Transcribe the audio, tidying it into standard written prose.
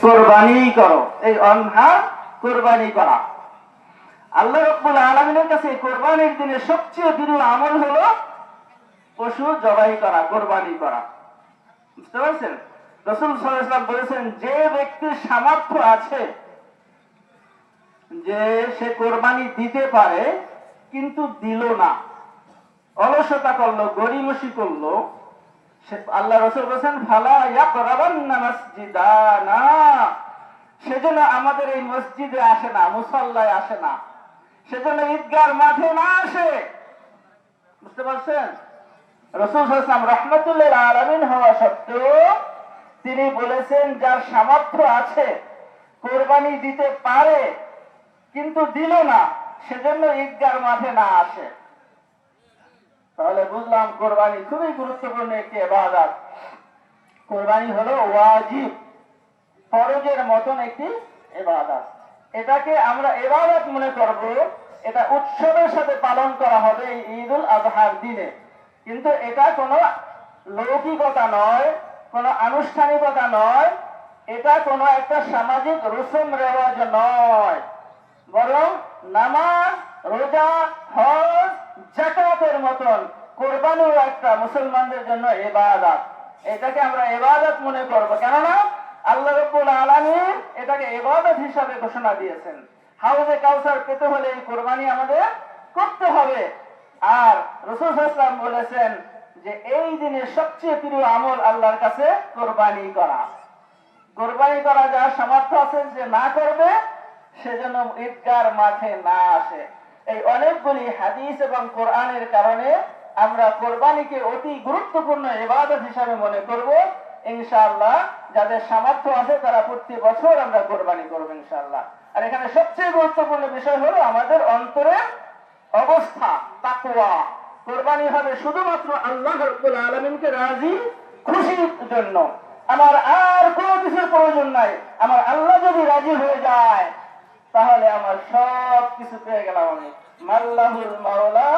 কোরবানি করো। এই অনহার কোরবানি করা। আল্লাহ রাব্বুল আলামিনের কাছে কোরবানির দিনে সবচেয়ে প্রিয় আমল হলো পশু জবাই করা, কোরবানি করা। বুঝতে পারছেন? রাসূল সাল্লাল্লাহু আলাইহি ওয়াসাল্লাম বলেছেন, যে ব্যক্তির সামর্থ্য আছে যে সে কোরবানি দিতে পারে কিন্তু দিল না, অলসতা করলো, গড়িমসি করলো, আল্লাহ রাসূল বলেছেন ফালা ইয়াকরাবান্না মাসজিদানা, সেজন্য আমাদের এই মসজিদে আসে না, মুসাল্লায় আসে না, সেজন্য ঈদগাহর মাঠে না আসে। বুঝতে পারছেন? রাসূল সাল্লাল্লাহু আলাইহি ওয়াসাল্লাম রাহমাতুল লিল আলামিন হওয়া সত্ত্বেও তিনি বলেছেন, যার সামর্থ্য আছে, কোরবানি দিতে পারে কিন্তু দিল না, সেজন্য ঈদগাহর মাঠে না আসে। তাহলে বুঝলাম কোরবানি খুবই গুরুত্বপূর্ণ একটি ইবাদত। কোরবানি হলো ওয়াজিব, ফরজের মতন একটি ইবাদত। এটাকে আমরা ইবাদত মনে করব, এটা উৎসবের সাথে পালন করা হবে এই ঈদুল আজহার দিনে। কিন্তু এটা কোনো লৌকিকতা নয়, কোনো আনুষ্ঠানিকতা নয়, এটা কোনো একটা সামাজিক রসম রেওয়াজ নয়, বরং নামাজ, রোজা, হজ, যাকাতের মতন কোরবানিও একটা মুসলমানদের জন্য ইবাদত। এটাকে আমরা ইবাদত মনে করব, কেননা আল্লাহ রাব্বুল আলামিন এটাকে ইবাদত হিসাবে ঘোষণা দিয়েছেন। হাউজে কাউসার পেতে হলে এই কোরবানি আমাদের করতে হবে। আর রাসূল সাল্লাল্লাহু আলাইহি ওয়াসাল্লাম বলেছেন যে এই দিনে সবচেয়ে প্রিয় আমল আল্লাহর কাছে কোরবানি করা। কোরবানি করা যার সামর্থ্য আছে যে না করবে, সেজন্য ঈদগাহর মাঠে না আসে। এই অনেকগুলি হাদিস এবং কোরআনের কারণে আমরা কোরবানিকে অতি গুরুত্বপূর্ণ ইবাদত হিসাবে মনে করব। ইনশাআল্লাহ যাদের সামর্থ্য আছে তারা প্রতি বছর আমরা কোরবানি করব ইনশাআল্লাহ। আর এখানে সবচেয়ে গুরুত্বপূর্ণ বিষয় হলো আমাদের অন্তরের অবস্থা, তাকওয়া। কোরবানি হবে শুধুমাত্র আল্লাহ রাব্বুল আলামিনকে রাজি খুশির জন্য। আমার আর কোনো কিছুর প্রয়োজন নাই। আমার আল্লাহ যদি রাজি হয়ে যায় তাহলে আমার সব কিছু পেয়ে গেলাম আমি। মাল্লাহুল মাওলা।